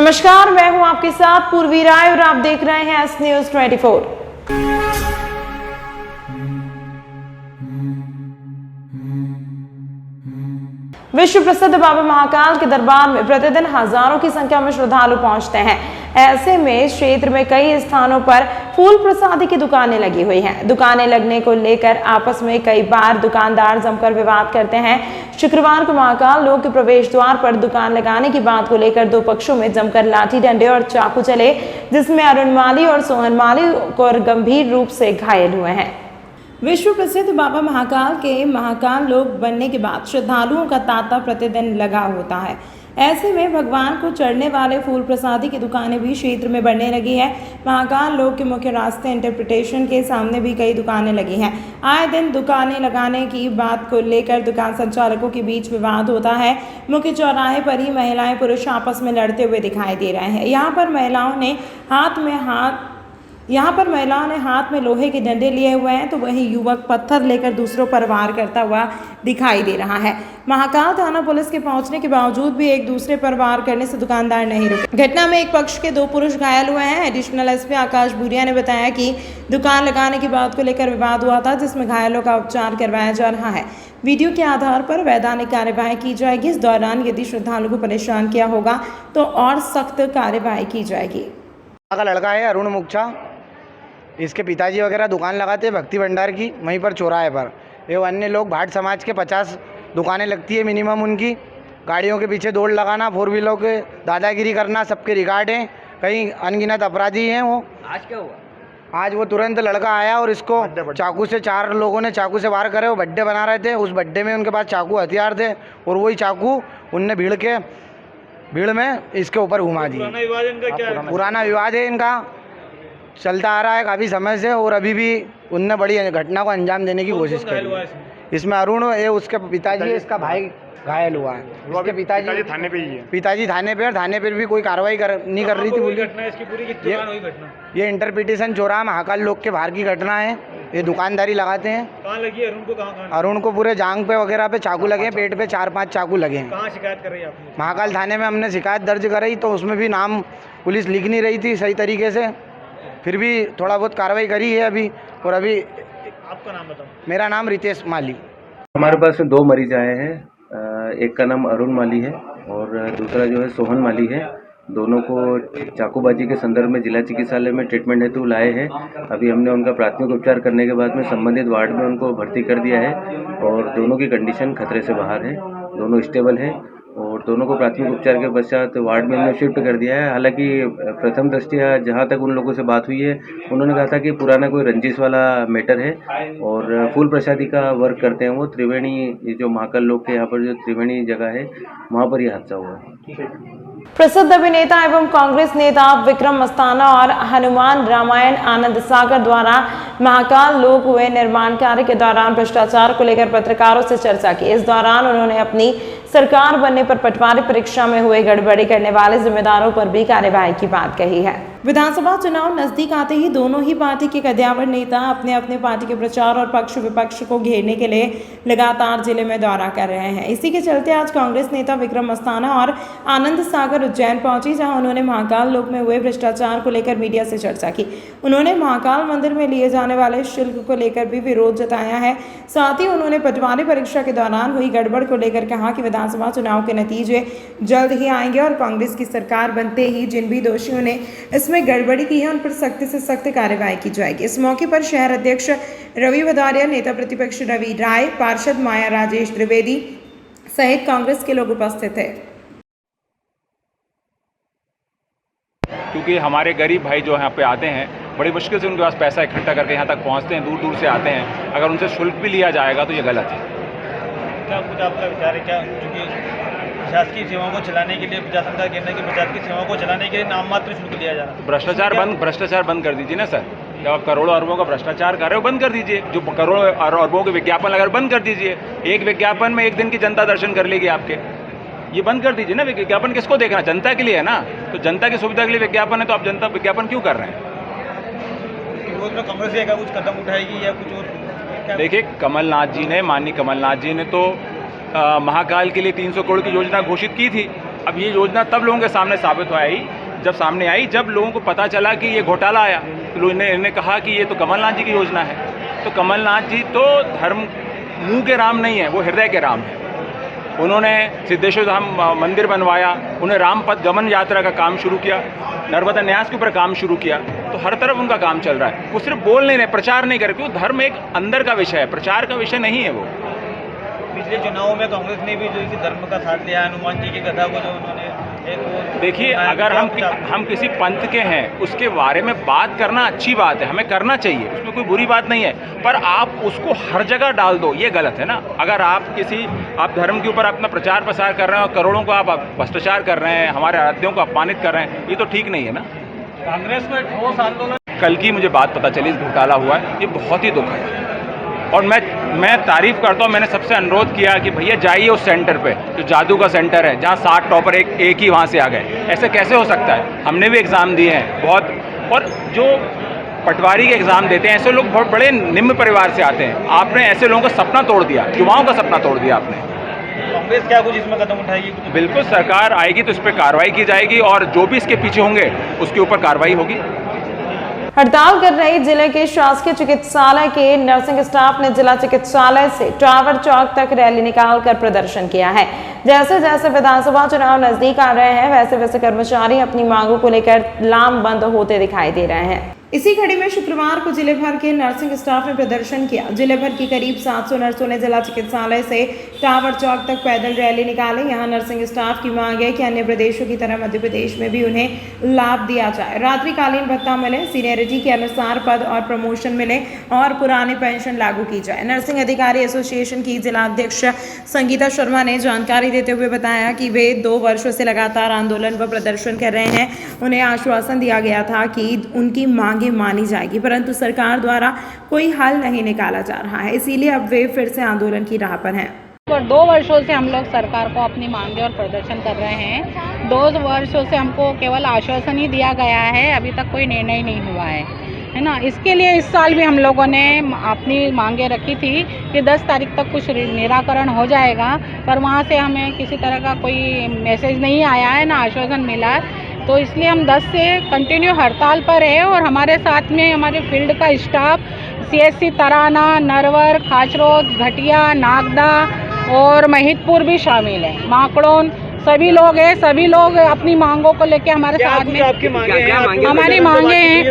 नमस्कार, मैं हूं आपके साथ पूर्वी राय और आप देख रहे हैं एस न्यूज 24। विश्व प्रसिद्ध बाबा महाकाल के दरबार में प्रतिदिन हजारों की संख्या में श्रद्धालु पहुंचते हैं। ऐसे में क्षेत्र में कई स्थानों पर फूल प्रसादी की दुकानें लगी हुई हैं। दुकानें लगने को लेकर आपस में कई बार दुकानदार जमकर विवाद करते हैं। शुक्रवार को महाकाल लोक के प्रवेश द्वार पर दुकान लगाने की बात को लेकर दो पक्षों में जमकर लाठी डंडे और चाकू चले, जिसमें अरुण माली और सोहन माली को गंभीर रूप से घायल हुए हैं। विश्व प्रसिद्ध बाबा महाकाल के महाकाल लोक बनने के बाद श्रद्धालुओं का तांता प्रतिदिन लगा होता है। ऐसे में भगवान को चढ़ने वाले फूल प्रसादी की दुकानें भी क्षेत्र में बढ़ने लगी है। महाकाल लोक के मुख्य रास्ते इंटरप्रिटेशन के सामने भी कई दुकानें लगी हैं। आए दिन दुकानें लगाने की बात को लेकर दुकान संचालकों के बीच विवाद होता है। मुख्य चौराहे पर ही महिलाएं पुरुष आपस में लड़ते हुए दिखाई दे रहे हैं। यहाँ पर महिलाओं ने हाथ में लोहे के डंडे लिए हुए हैं, तो वहीं युवक पत्थर लेकर दूसरों पर वार करता हुआ दिखाई दे रहा है। महाकाल थाना पुलिस के पहुंचने के बावजूद भी एक दूसरे पर वार करने से दुकानदार नहीं रुके। घटना में एक पक्ष के 2 पुरुष घायल हुए हैं। एडिशनल एसपी आकाश भूरिया ने बताया कि दुकान लगाने की बात को लेकर विवाद हुआ था, जिसमें घायलों का उपचार करवाया जा रहा है। वीडियो के आधार पर वैधानिक कार्यवाही की जाएगी। इस दौरान यदि श्रद्धालु को परेशान किया होगा तो और सख्त कार्यवाही की जाएगी। लड़का है अरुण मुक्छा, इसके पिताजी वगैरह दुकान लगाते हैं भक्ति भंडार की, वहीं पर चौराहे पर। एवं अन्य लोग भाट समाज के 50 दुकानें लगती है मिनिमम उनकी। गाड़ियों के पीछे दौड़ लगाना, 4 व्हीलर के दादागिरी करना, सबके रिकॉर्ड हैं। कई अनगिनत अपराधी हैं वो। आज क्या हुआ? आज वो तुरंत लड़का आया और इसको चाकू से 4 लोगों ने चाकू से वार करे। वो बड्डे बना रहे थे, उस बड्डे में उनके पास चाकू हथियार थे और वही चाकू उनने भीड़ में इसके ऊपर घुमा दी। पुराना विवाद है इनका, चलता आ रहा है काफ़ी समय से, और अभी भी उनने बड़ी घटना को अंजाम देने की कोशिश की। इसमें अरुण है, उसके पिताजी, इसका भाई घायल हुआ है। उसके पिताजी थाने पे ही है। पिताजी थाने पे, और थाने पर भी कोई कार्रवाई नहीं कर रही थी। ये इंटरप्रिटेशन चौराहा महाकाल लोक के बाहर की घटना है। ये दुकानदारी लगाते हैं। कहाँ लगी अरुण को? कहाँ? अरुण को पूरे जांग पे वगैरह पे चाकू लगे हैं, पेट पे 4-5 चाकू लगे हैं। कहाँ शिकायत कर रही है आपने? महाकाल थाने में हमने शिकायत दर्ज कराई, तो उसमें भी नाम पुलिस लिख नहीं रही थी सही तरीके से। फिर भी थोड़ा बहुत कार्रवाई करी है अभी। और अभी आपका नाम बताओ। मेरा नाम रितेश माली। हमारे पास 2 मरीज आए हैं। एक का नाम अरुण माली है और दूसरा जो है सोहन माली है। दोनों को चाकूबाजी के संदर्भ में जिला चिकित्सालय में ट्रीटमेंट हेतु लाए हैं। अभी हमने उनका प्राथमिक उपचार करने के बाद में संबंधित वार्ड में उनको भर्ती कर दिया है और दोनों की कंडीशन खतरे से बाहर है। दोनों स्टेबल हैं और दोनों को प्राथमिक उपचार के पश्चात वार्ड में हमने शिफ्ट कर दिया है। हालांकि प्रथम दृष्टया जहां तक उन लोगों से बात हुई है, उन्होंने कहा था कि पुराना कोई रंजिश वाला मैटर है और फूल प्रसादी का वर्क करते हैं वो त्रिवेणी, ये जो महाकाल लोक के यहाँ पर जो त्रिवेणी जगह है, वहाँ पर यह हादसा हुआ है। प्रसिद्ध अभिनेता एवं कांग्रेस नेता विक्रम मस्ताना और हनुमान रामायण आनंद सागर द्वारा महाकाल लोक हुए निर्माण कार्य के दौरान भ्रष्टाचार को लेकर पत्रकारों से चर्चा की। इस दौरान उन्होंने अपनी सरकार बनने पर पटवारी परीक्षा में हुए गड़बड़ी करने वाले जिम्मेदारों पर भी कार्यवाही की बात कही है। विधानसभा चुनाव नजदीक आते ही दोनों ही पार्टी के कद्यावर नेता अपने अपने पार्टी के प्रचार और पक्ष विपक्ष को घेरने के लिए लगातार जिले में दौरा कर रहे हैं। इसी के चलते आज कांग्रेस नेता विक्रम मस्ताना और आनंद सागर उज्जैन पहुंची, जहां उन्होंने महाकाल लोक में हुए भ्रष्टाचार को लेकर मीडिया से चर्चा की। उन्होंने महाकाल मंदिर में लिए जाने वाले शुल्क को लेकर भी विरोध जताया है। साथ ही उन्होंने पटवारी परीक्षा के दौरान हुई गड़बड़ को लेकर कहा कि विधानसभा चुनाव के नतीजे जल्द ही आएंगे और कांग्रेस की सरकार बनते ही जिन भी दोषियों ने इसमें गड़बड़ी की है उन पर सख्त से सख्त कार्यवाही की जाएगी। इस मौके पर शहर अध्यक्ष रवि भदारिया, नेता प्रतिपक्ष रवि राय, पार्षद माया राजेश त्रिवेदी सहित कांग्रेस के लोग उपस्थित थे। क्योंकि हमारे गरीब भाई जो यहाँ पे आते हैं, बड़ी मुश्किल से उनके पास पैसा इकट्ठा करके यहाँ तक पहुँचते हैं, दूर दूर से आते हैं। अगर उनसे शुल्क भी लिया जाएगा तो ये गलत है। क्या कुछ आपका विचार है? क्या क्योंकि प्रशासकीय सेवाओं को चलाने के लिए प्रशासन का कहना है कि प्रशासकीय सेवाओं को चलाने के लिए नाम मात्र शुल्क लिया जा रहा है। भ्रष्टाचार बंद कर दीजिए ना सर। जब आप करोड़ों अरबों का भ्रष्टाचार कर रहे हो, बंद कर दीजिए। जो करोड़ों अरबों के विज्ञापन लगा बंद कर दीजिए। एक विज्ञापन में 1 दिन की जनता दर्शन कर लेगी आपके। ये बंद कर दीजिए ना। विज्ञापन किसको देखना? जनता के लिए है ना। तो जनता की सुविधा के लिए विज्ञापन है, तो आप जनता विज्ञापन क्यों कर रहे हैं? विरोध में कांग्रेस या कुछ कदम उठाएगी या कुछ और? देखिए, माननीय कमलनाथ जी ने तो महाकाल के लिए 300 करोड़ की योजना घोषित की थी। अब ये योजना तब लोगों के सामने साबित हुआ है जब सामने आई, जब लोगों को पता चला कि ये घोटाला आया, तो लोगों ने इन्हें कहा कि ये तो कमलनाथ जी की योजना है। तो कमलनाथ जी तो धर्म मुंह के राम नहीं है, वो हृदय के राम है। उन्होंने सिद्धेश्वर धाम मंदिर बनवाया, उन्हें रामपथ गमन यात्रा का काम शुरू किया, नर्मदा न्यास के ऊपर काम शुरू किया। तो हर तरफ उनका काम चल रहा है। वो सिर्फ बोल नहीं रहे, प्रचार नहीं कर रहे, क्योंकि धर्म एक अंदर का विषय है, प्रचार का विषय नहीं है वो। पिछले चुनावों में कांग्रेस ने भी जो इसी धर्म का साथ लिया, हनुमान जी की कथा को जो उन्होंने देखिए, अगर हम किसी पंथ के हैं, उसके बारे में बात करना अच्छी बात है, हमें करना चाहिए, उसमें कोई बुरी बात नहीं है। पर आप उसको हर जगह डाल दो, ये गलत है ना। अगर आप धर्म के ऊपर अपना प्रचार प्रसार कर रहे हैं और करोड़ों को आप भ्रष्टाचार कर रहे हैं, हमारे आराध्यों को अपमानित कर रहे हैं, ये तो ठीक नहीं है ना। कांग्रेस में ठोस आंदोलन, कल की मुझे बात पता चली, इस घोटाला हुआ है, ये बहुत ही दुख है। और मैं तारीफ़ करता हूँ, मैंने सबसे अनुरोध किया कि भैया जाइए उस सेंटर पे, जो जादू का सेंटर है, जहाँ 60 टॉपर एक ही वहाँ से आ गए। ऐसे कैसे हो सकता है? हमने भी एग्ज़ाम दिए हैं बहुत, और जो पटवारी के एग्ज़ाम देते हैं, ऐसे लोग बहुत बड़े निम्न परिवार से आते हैं। आपने ऐसे लोगों का सपना तोड़ दिया, युवाओं का सपना तोड़ दिया आपने। कांग्रेस क्या कुछ इसमें कदम उठाएगी? बिल्कुल, सरकार आएगी तो इस पर कार्रवाई की जाएगी, और जो भी इसके पीछे होंगे उसके ऊपर कार्रवाई होगी। हड़ताल कर रही जिले के शासकीय चिकित्सालय के नर्सिंग स्टाफ ने जिला चिकित्सालय से टावर चौक तक रैली निकालकर प्रदर्शन किया है। जैसे जैसे विधानसभा चुनाव नजदीक आ रहे हैं, वैसे वैसे कर्मचारी अपनी मांगों को लेकर लामबंद होते दिखाई दे रहे हैं। इसी कड़ी में शुक्रवार को जिले भर के नर्सिंग स्टाफ ने प्रदर्शन किया। जिले भर की करीब 700 नर्सों ने जिला चिकित्सालय से टावर चौक तक पैदल रैली निकाली। यहां नर्सिंग स्टाफ की मांग है कि अन्य प्रदेशों की तरह मध्य प्रदेश में भी उन्हें लाभ दिया जाए, रात्रिकालीन भत्ता मिले, सीनियरिटी के अनुसार पद और प्रमोशन मिले और पुरानी पेंशन लागू की जाए। नर्सिंग अधिकारी एसोसिएशन की जिला अध्यक्ष संगीता शर्मा ने जानकारी देते हुए बताया कि वे 2 वर्षों से लगातार आंदोलन व प्रदर्शन कर रहे हैं। उन्हें आश्वासन दिया गया था कि उनकी मांगे मानी जाएगी, परंतु सरकार द्वारा कोई हल नहीं निकाला जा रहा है, इसीलिए अब वे फिर से आंदोलन की राह पर हैं। 2 वर्षों से हम लोग सरकार को अपनी मांगे और प्रदर्शन कर रहे हैं। 2 वर्षों से हमको केवल आश्वासन ही दिया गया है, अभी तक कोई निर्णय नहीं हुआ है ना। इसके लिए इस साल भी हम लोगों ने अपनी मांगे रखी थी कि 10 तारीख तक कुछ निराकरण हो जाएगा, पर वहाँ से हमें किसी तरह का कोई मैसेज नहीं आया है, ना आश्वासन मिला है। तो इसलिए हम 10 से कंटिन्यू हड़ताल पर है, और हमारे साथ में हमारे फील्ड का स्टाफ CSC तराना, नरवर, खाचरोद, घटिया, नागदा और महितपुर भी शामिल है, माकड़ोन, सभी लोग हैं। सभी लोग अपनी मांगों को लेके हमारे साथ में। आपकी मांगे हैं? हमारी मांगे हैं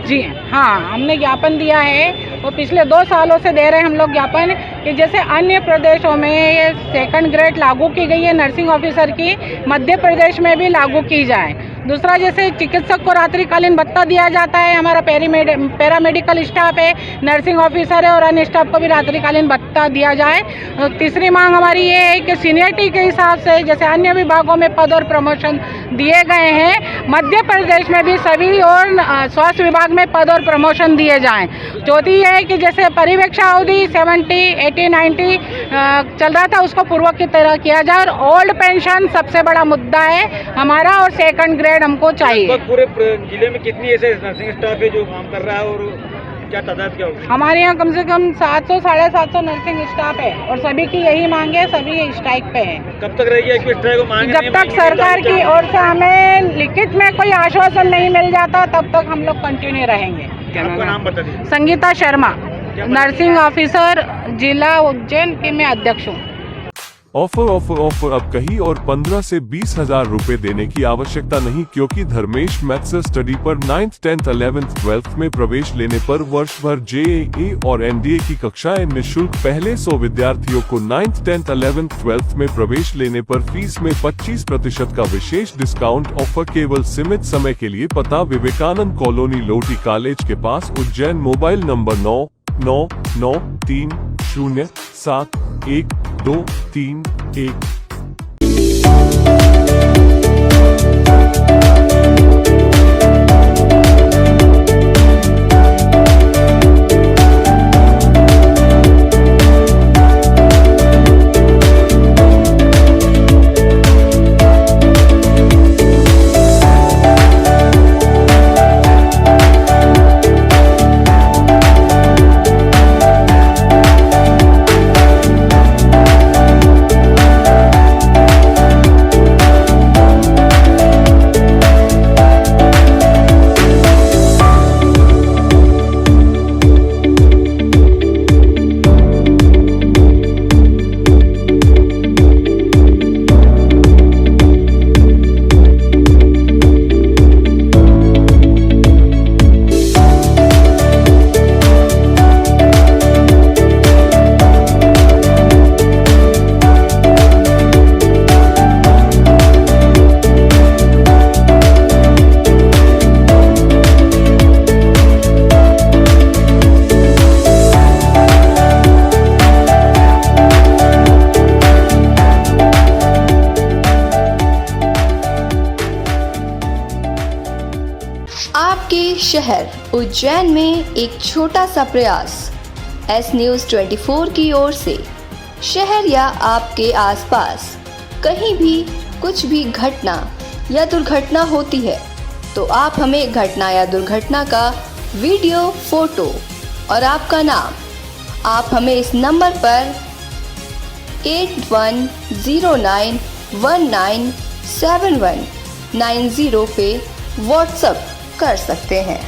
जी हाँ, हमने ज्ञापन दिया है, वो पिछले 2 सालों से दे रहे हैं हम लोग ज्ञापन, कि जैसे अन्य प्रदेशों में ये 2nd ग्रेड लागू की गई है नर्सिंग ऑफिसर की, मध्य प्रदेश में भी लागू की जाए। दूसरा, जैसे चिकित्सक को रात्रिकालीन भत्ता दिया जाता है, हमारा पैरामेडिकल स्टाफ है, नर्सिंग ऑफिसर है और अन्य स्टाफ को भी रात्रिकालीन भत्ता दिया जाए। तीसरी मांग हमारी ये है कि सीनियरिटी के हिसाब से जैसे अन्य विभागों में पद और प्रमोशन दिए गए हैं, मध्य प्रदेश में भी सभी और स्वास्थ्य विभाग में पद और प्रमोशन दिए जाएं। चौथी ये है कि जैसे परिवीक्षा अवधि 70, 80, 90 चल रहा था, उसको पूर्व की तरह किया जाए, और ओल्ड पेंशन सबसे बड़ा मुद्दा है हमारा, और 2nd ग्रेड हमको चाहिए। पूरे जिले में कितनी ऐसे नर्सिंग स्टाफ है जो काम कर रहा है, और क्या तादाद क्या होगी? हमारे यहाँ कम से कम 700 साढ़े 700 नर्सिंग स्टाफ है, और सभी की यही मांग है, सभी स्ट्राइक पे हैं। कब तक रहेगी स्ट्राइक को मांग? जब तक सरकार की ओर से हमें लिखित में कोई आश्वासन नहीं मिल जाता, तब तक हम लोग कंटिन्यू रहेंगे। आपका नाम बता दीजिए। संगीता शर्मा, नर्सिंग ऑफिसर, जिला उज्जैन की मैं अध्यक्ष हूँ। ऑफर अब कहीं और 15 से 20 हजार रुपए देने की आवश्यकता नहीं, क्योंकि धर्मेश मैथ्स स्टडी पर 9th, 10th, 11th, 12th में प्रवेश लेने पर वर्ष भर JEE और NDA की कक्षाएं निःशुल्क। पहले 100 विद्यार्थियों को 9th, 10th, 11th, 12th में प्रवेश लेने पर फीस में 25% का विशेष डिस्काउंट ऑफर केवल सीमित समय के लिए। पता विवेकानंद कॉलोनी, लोटी कॉलेज के पास, उज्जैन। Mobile number 9993071231। शहर उज्जैन में एक छोटा सा प्रयास। एस न्यूज़ 24 की ओर से शहर या आपके आसपास कहीं भी कुछ भी घटना या दुर्घटना होती है तो आप हमें घटना या दुर्घटना का वीडियो, फोटो और आपका नाम आप हमें इस नंबर पर 8109197190 पे व्हाट्सएप कर सकते हैं।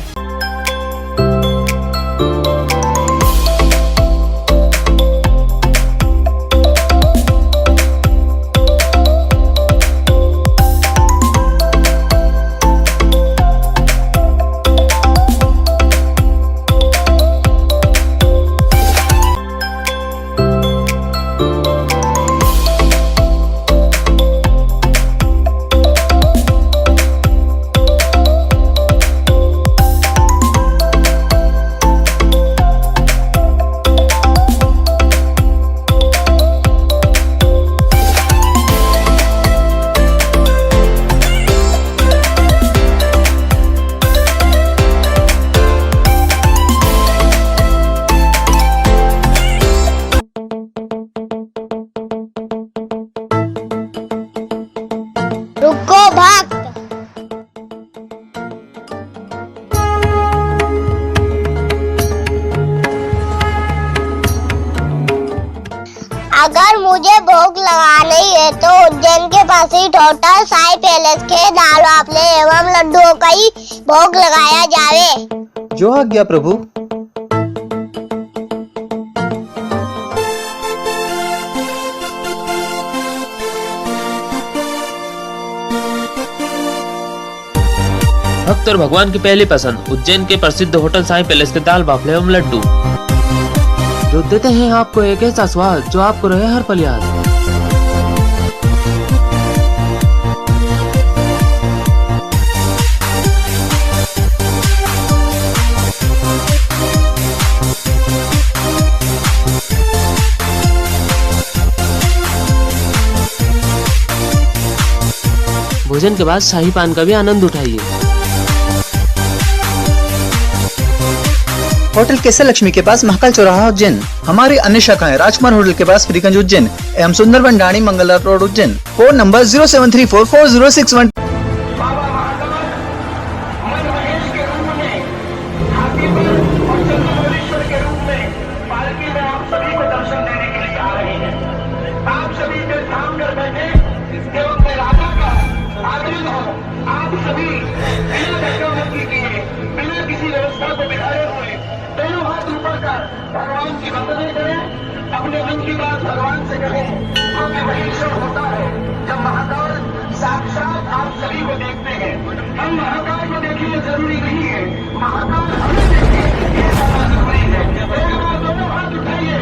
रुको भक्त। अगर मुझे भोग लगाना ही है तो उज्जैन के पास ही होटल साई पैलेस के दाल वाफले एवं लड्डुओं का ही भोग लगाया जावे। जो आज्ञा प्रभु। भक्त और भगवान की पहली पसंद उज्जैन के प्रसिद्ध होटल साई पैलेस के दाल बाफले एवं लड्डू, जो देते हैं आपको एक ऐसा स्वाद जो आपको रहे हर पल याद। भोजन के बाद शाही पान का भी आनंद उठाइए। होटल केसर लक्ष्मी के पास महाकाल चौराहा उज्जैन। हमारी अन्य शाखाएं राजकुमार होटल के पास फ्रीगंज उज्जैन एवं Sundarban Dani Mangla road Ujjain. Phone number 07344061। भगवान की वंदना करें, अपने मन की बात भगवान से करें, क्योंकि वही क्षण होता है जब महाकाल साक्षात आप सभी को देखते हैं। हम महाकाल को देखिए जरूरी नहीं है, महाकाल हमें देखिए ये ज्यादा जरूरी है। दोनों हाथ उठाइए।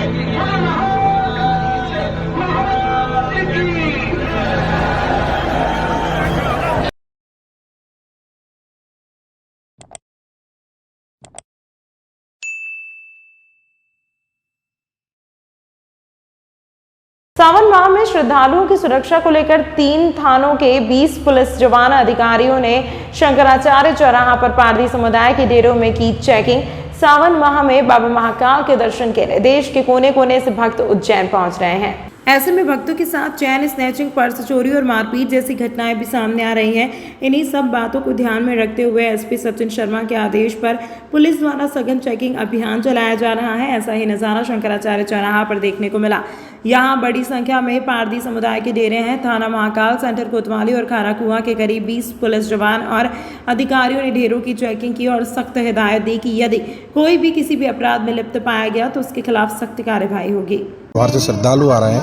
सावन माह में श्रद्धालुओं की सुरक्षा को लेकर 3 थानों के 20 पुलिस जवान अधिकारियों ने शंकराचार्य चौराहा पर पारधी समुदाय के डेरों में की चेकिंग। सावन माह में बाबा महाकाल के दर्शन के लिए देश के कोने कोने से भक्त उज्जैन पहुंच रहे हैं। ऐसे में भक्तों के साथ चैन स्नैचिंग, पर्स चोरी और मारपीट जैसी घटनाएं भी सामने आ रही हैं। इन्हीं सब बातों को ध्यान में रखते हुए एसपी सचिन शर्मा के आदेश पर पुलिस द्वारा सघन चेकिंग अभियान चलाया जा रहा है। ऐसा ही नजारा शंकराचार्य चौराहा पर देखने को मिला। यहाँ बड़ी संख्या में पारधी समुदाय के डेरे हैं। थाना महाकाल, सेंटर कोतवाली और खाराकुआ के करीब 20 पुलिस जवान और अधिकारियों ने डेरों की चेकिंग की और सख्त हिदायत दी कि यदि कोई भी किसी भी अपराध में लिप्त पाया गया तो उसके खिलाफ सख्त कार्रवाई होगी। बाहर से श्रद्धालु आ रहे हैं,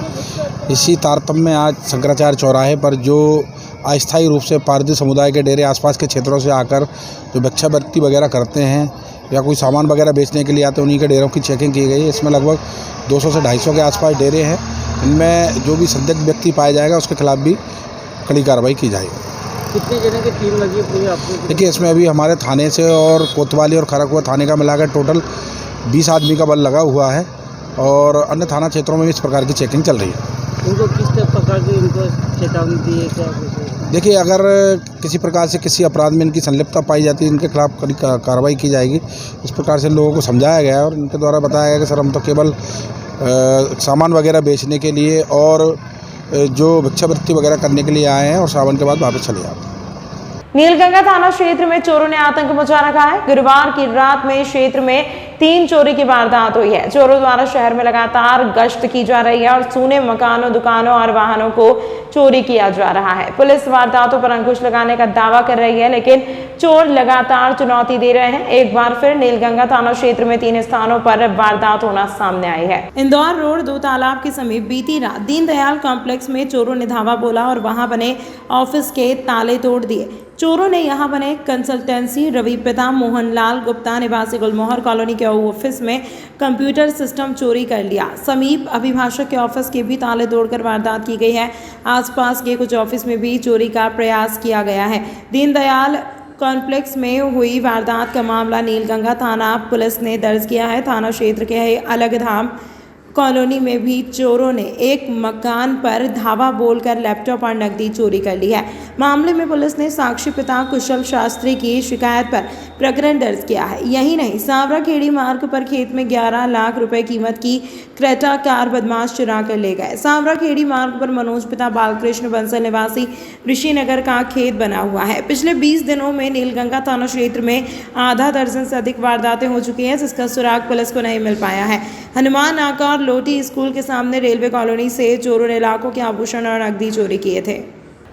इसी तारतम्य में आज शंकराचार्य चौराहे पर जो अस्थायी रूप से पारधी समुदाय के डेरे आसपास के क्षेत्रों से आकर जो भिक्षावृत्ति वगैरह करते हैं या कोई सामान वगैरह बेचने के लिए आते हैं, उन्हीं के डेरों की चेकिंग की गई है। इसमें लगभग 200 से 250 के आसपास डेरे हैं। इनमें जो भी संदिग्ध व्यक्ति पाया जाएगा उसके खिलाफ भी कड़ी कार्रवाई की जाएगी। कितने जने की टीम लगी है पूरी आपको? देखिए, इसमें अभी हमारे थाने से और कोतवाली और खाराकुआ थाने का मिलाकर टोटल 20 आदमी का बल लगा हुआ है और अन्य थाना क्षेत्रों में भी इस प्रकार की चेकिंग चल रही है। उनको किस प्रकार की चेतावनी दी है क्या? देखिए, अगर किसी प्रकार से किसी अपराध में इनकी संलिप्तता पाई जाती है, इनके खिलाफ कड़ी कार्रवाई की जाएगी। इस प्रकार से लोगों को समझाया गया है और इनके द्वारा बताया गया कि सर हम तो केवल सामान वगैरह बेचने के लिए और जो भिक्षावृत्ति वगैरह करने के लिए आए हैं और सावन के बाद वापस चले जाते हैं। नीलगंगा थाना क्षेत्र में चोरों ने आतंक मचा रखा है। गुरुवार की रात में क्षेत्र में 3 चोरी की वारदात हुई है। चोरों द्वारा शहर में लगातार गश्त की जा रही है और सूने मकानों, दुकानों और वाहनों को चोरी किया जा रहा है। पुलिस वारदातों पर अंकुश लगाने का दावा कर रही है, लेकिन चोर लगातार चुनौती दे रहे हैं। एक बार फिर नीलगंगा थाना क्षेत्र में 3 स्थानों पर वारदात होना सामने आई है। इंदौर रोड 2 तालाब के समीप बीती रात दीनदयाल कॉम्प्लेक्स में चोरों ने धावा बोला और वहां बने ऑफिस के ताले तोड़ दिए। चोरों ने यहां बने कंसल्टेंसी रवि पिता मोहनलाल गुप्ता निवासी गुलमोहर कॉलोनी के ऑफिस में कंप्यूटर सिस्टम चोरी कर लिया। समीप अभिभाषक के ऑफिस के भी ताले तोड़कर वारदात की गई है। आसपास के कुछ ऑफिस में भी चोरी का प्रयास किया गया है। दीनदयाल कॉम्प्लेक्स में हुई वारदात का मामला नीलगंगा थाना पुलिस ने दर्ज किया है। थाना क्षेत्र के अलगधाम कॉलोनी में भी चोरों ने एक मकान पर धावा बोलकर लैपटॉप और नकदी चोरी कर ली है। मामले में पुलिस ने साक्षी पिता कुशल शास्त्री की शिकायत पर प्रकरण दर्ज किया है। यही नहीं, सांवरा खेड़ी मार्ग पर खेत में 11 लाख रुपए कीमत की क्रेटा कार बदमाश चुरा कर ले गए। सांवरा खेड़ी मार्ग पर मनोज पिता बालकृष्ण बंसल निवासी ऋषिनगर का खेत बना हुआ है। पिछले 20 दिनों में नीलगंगा थाना क्षेत्र में आधा दर्जन से अधिक वारदातें हो चुकी हैं, जिसका सुराग पुलिस को नहीं मिल पाया है। हनुमान नाका और लोटी स्कूल के सामने रेलवे कॉलोनी से चोरों ने लाखों के आभूषण और नकदी चोरी किए थे।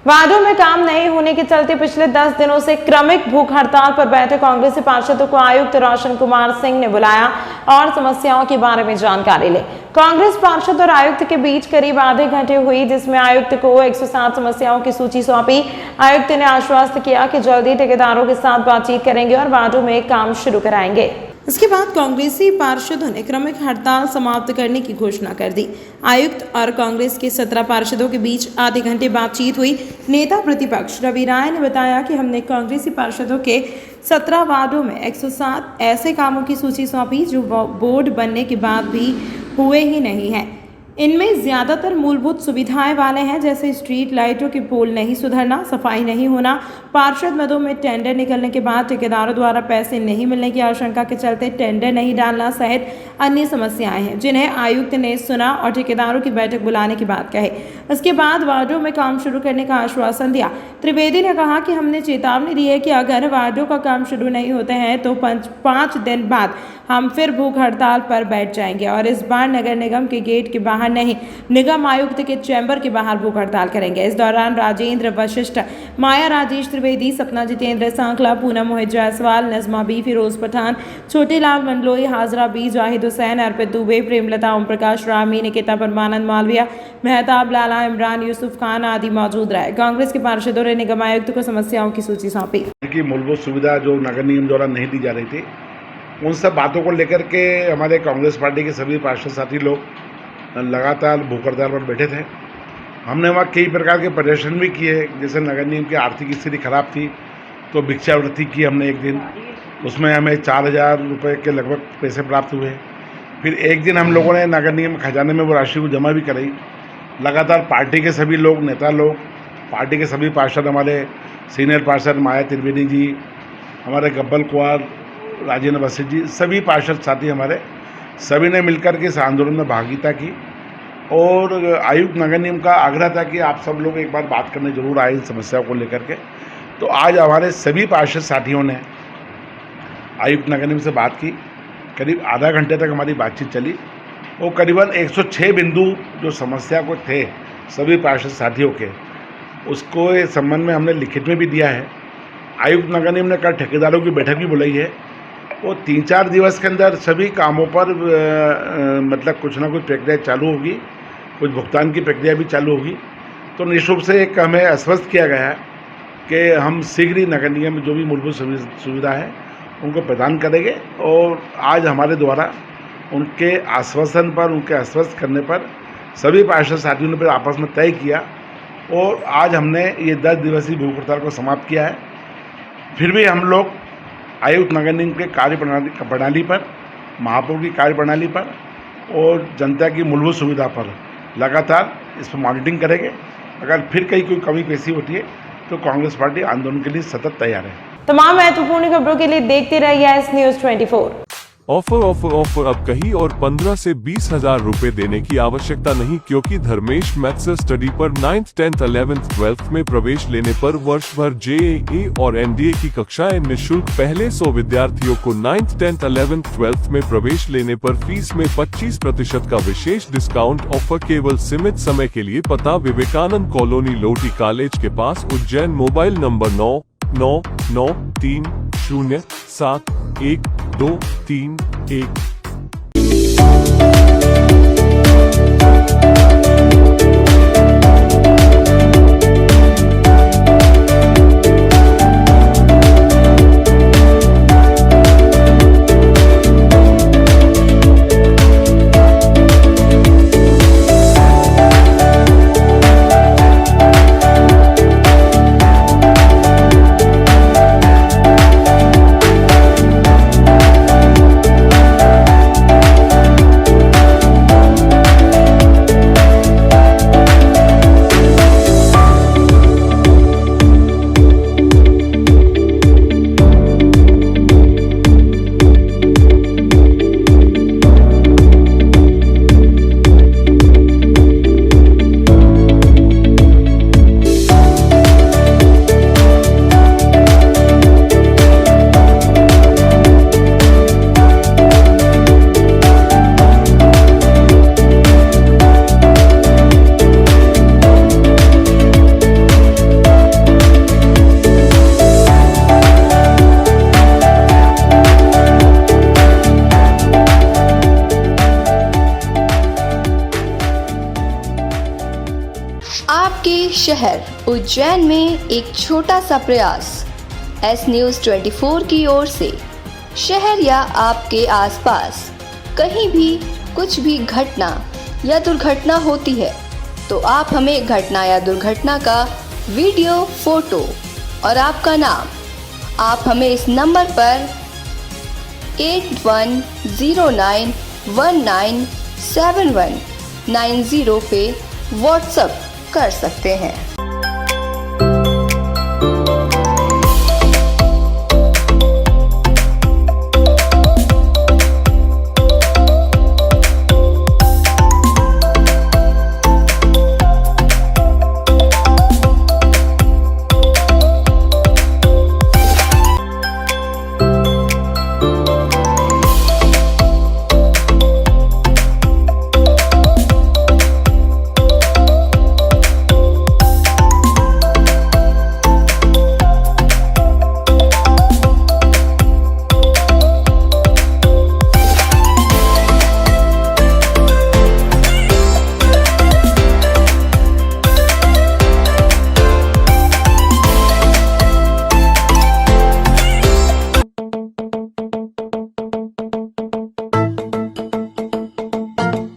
वार्डों में काम नहीं होने के चलते पिछले 10 दिनों से क्रमिक भूख हड़ताल पर बैठे कांग्रेसी पार्षदों को आयुक्त रोशन कुमार सिंह ने बुलाया और समस्याओं के बारे में जानकारी ली। कांग्रेस पार्षद और आयुक्त के बीच करीब आधे घंटे हुई, जिसमें आयुक्त को 107 समस्याओं की सूची सौंपी। आयुक्त ने आश्वस्त किया कि जल्दी ठेकेदारों के साथ बातचीत करेंगे और वार्डों में काम शुरू कराएंगे। इसके बाद कांग्रेसी पार्षदों ने क्रमिक हड़ताल समाप्त करने की घोषणा कर दी। आयुक्त और कांग्रेस के 17 पार्षदों के बीच आधे घंटे बातचीत हुई। नेता प्रतिपक्ष रवि राय ने बताया कि हमने कांग्रेसी पार्षदों के 17 वार्डों में 107 ऐसे कामों की सूची सौंपी जो बोर्ड बनने के बाद भी हुए ही नहीं हैं। इनमें ज़्यादातर मूलभूत सुविधाएं वाले हैं, जैसे स्ट्रीट लाइटों के पोल नहीं सुधरना, सफाई नहीं होना, पार्षद मदों में टेंडर निकलने के बाद ठेकेदारों द्वारा पैसे नहीं मिलने की आशंका के चलते टेंडर नहीं डालना सहित अन्य समस्याएं हैं, जिन्हें आयुक्त ने सुना और ठेकेदारों की बैठक बुलाने की बात कही। उसके बाद वार्डों में काम शुरू करने का आश्वासन दिया। त्रिवेदी ने कहा कि हमने चेतावनी दी है कि अगर वार्डों का काम शुरू नहीं होते हैं तो 5 दिन बाद हम फिर भूख हड़ताल पर बैठ जाएंगे और इस बार नगर निगम के गेट के बाहर नहीं, निगम आयुक्त के चैम्बर के बाहर भूख हड़ताल करेंगे। इस दौरान राजेंद्र वशिष्ठ, माया राजेश त्रिवेदी, सपना जितेंद्र सांकला, पूनम मोहित जायसवाल, नजमा बी, फिरोज पठान, छोटेलाल मंडलोई, हाजरा बी, जाहिद हुसैन, अर्पित दुबे, प्रेमलता, ओम प्रकाश रामी, निकिता परमानंद मालविया, मेहताब लाला, इमरान यूसुफ खान आदि मौजूद रहे। कांग्रेस के पार्षदों ने निगम आयुक्त को समस्याओं की सूची सौंपी। मूलभूत सुविधा जो नगर निगम द्वारा नहीं दी जा रही थी, उन सब बातों को लेकर के हमारे कांग्रेस पार्टी के सभी पार्षद साथी लोग लगातार भूख हड़ताल पर बैठे थे। हमने वहाँ कई प्रकार के प्रदर्शन भी किए, जैसे नगर निगम की आर्थिक स्थिति खराब थी तो भिक्षावृत्ति की हमने एक दिन, उसमें हमें 4000 रुपये के लगभग पैसे प्राप्त हुए। फिर एक दिन हम लोगों ने नगर निगम खजाने में वो राशि को जमा भी कराई। लगातार पार्टी के सभी लोग, नेता लोग, पार्टी के सभी पार्षद, हमारे सीनियर पार्षद माया त्रिवेदी जी, हमारे गब्बल कुमार, राजेंद्र वशिष्ठ जी, सभी पार्षद साथी हमारे सभी ने मिलकर के इस आंदोलन में भागीदारी की और आयुक्त नगर निगम का आग्रह था कि आप सब लोग एक बार बात करने जरूर आए इन समस्याओं को लेकर के। तो आज हमारे सभी पार्षद साथियों ने आयुक्त नगर निगम से बात की। करीब आधा घंटे तक हमारी बातचीत चली और करीबन 106 बिंदु जो समस्या को थे सभी पार्षद साथियों के, उसको इस संबंध में हमने लिखित में भी दिया है। आयुक्त नगर निगम ने कल ठेकेदारों की बैठक भी बुलाई है। वो 3-4 दिवस के अंदर सभी कामों पर मतलब कुछ ना कुछ प्रक्रिया चालू होगी, कुछ भुगतान की प्रक्रिया भी चालू होगी। तो निश्चित रूप से एक हमें आश्वस्त किया गया है कि हम शीघ्र ही नगर निगम में जो भी मूलभूत सुविधा है उनको प्रदान करेंगे। और आज हमारे द्वारा उनके आश्वासन पर, उनके आश्वस्त करने पर सभी पार्षद साथियों ने फिर आपस में तय किया और आज हमने ये 10 दिवसीय भूख हड़ताल को समाप्त किया है। फिर भी हम लोग आयुक्त नगर निगम के कार्य प्रणाली पर, महापौर की कार्य प्रणाली पर और जनता की मूलभूत सुविधा पर लगातार इस पर मॉनिटरिंग करेंगे। अगर फिर कहीं कोई कमी पेशी होती है तो कांग्रेस पार्टी आंदोलन के लिए सतत तैयार है। तमाम महत्वपूर्ण खबरों के लिए देखते रहिए S news 24। Offer offer offer अब कहीं और 15 से 20 हजार रुपए देने की आवश्यकता नहीं, क्योंकि धर्मेश मैथ्स स्टडी पर 9th 10th 11th 12th में प्रवेश लेने पर वर्ष भर JEE और NDA की कक्षाएं निःशुल्क। पहले 100 विद्यार्थियों को 9th 10th 11th 12th में प्रवेश लेने पर फीस में 25% का विशेष डिस्काउंट ऑफर केवल सीमित समय के लिए। पता विवेकानंद कॉलोनी, लोटी कॉलेज के पास, उज्जैन। Mobile number 9993071231। आपके शहर उज्जैन में एक छोटा सा प्रयास एस न्यूज 24 की ओर से। शहर या आपके आसपास कहीं भी कुछ भी घटना या दुर्घटना होती है तो आप हमें घटना या दुर्घटना का वीडियो, फोटो और आपका नाम आप हमें इस नंबर पर 8109197190 पे व्हाट्सएप कर सकते हैं।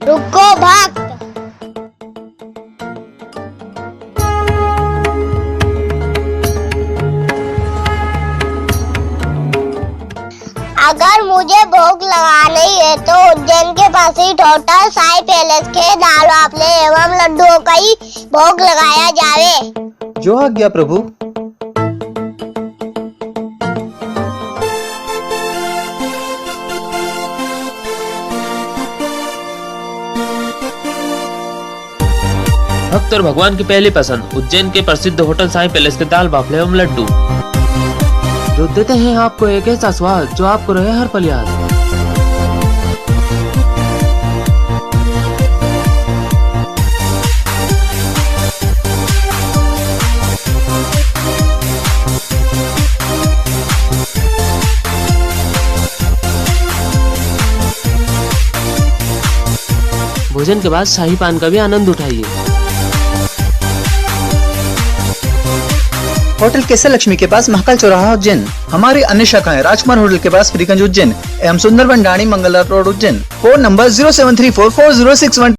रुको भक्त, अगर मुझे भोग लगानी है तो उज्जैन के पास ही होटल साई पैलेस के दाल बाफले एवं लड्डुओं का ही भोग लगाया जावे। जो आज्ञा प्रभु। भक्त और भगवान की पहली पसंद उज्जैन के प्रसिद्ध होटल साई पैलेस के दाल बाफले एवं लड्डू, जो देते हैं आपको एक ऐसा स्वाद जो आपको रहे हर पल याद। भोजन के बाद शाही पान का भी आनंद उठाइए। होटल केसर लक्ष्मी के पास, महाकाल चौराहा, उज्जैन। हमारी अन्य शाखाएं राजकुमार होटल के पास, फ्रीगंज, उज्जैन एवं Sundarban Dani Mangla road, Ujjain. Phone number 07344061।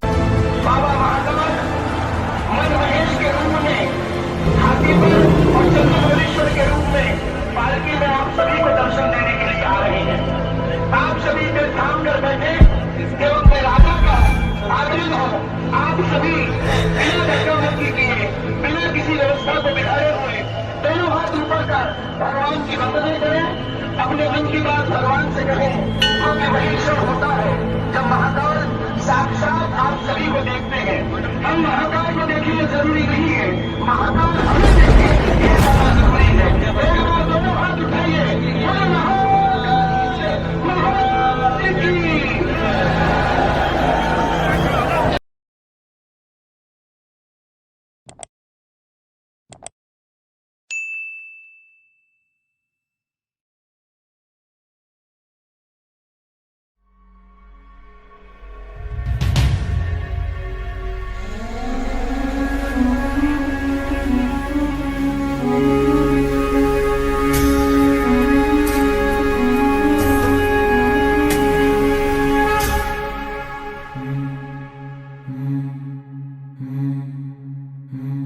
आप सभी बिना धक्का मुक्की किए, बिना किसी व्यवस्था को बिठाए हुए हाथ ऊपर कर भगवान की वंदना करें, अपने मन की बात भगवान से कहें, क्योंकि वही क्षण होता है जब महाकाल साक्षात आप सभी को देखते हैं। हम महाकाल को देखें ये जरूरी नहीं है, महाकाल हमें देखें ये ज्यादा जरूरी है। दोनों हाथ उठाइए, बोलो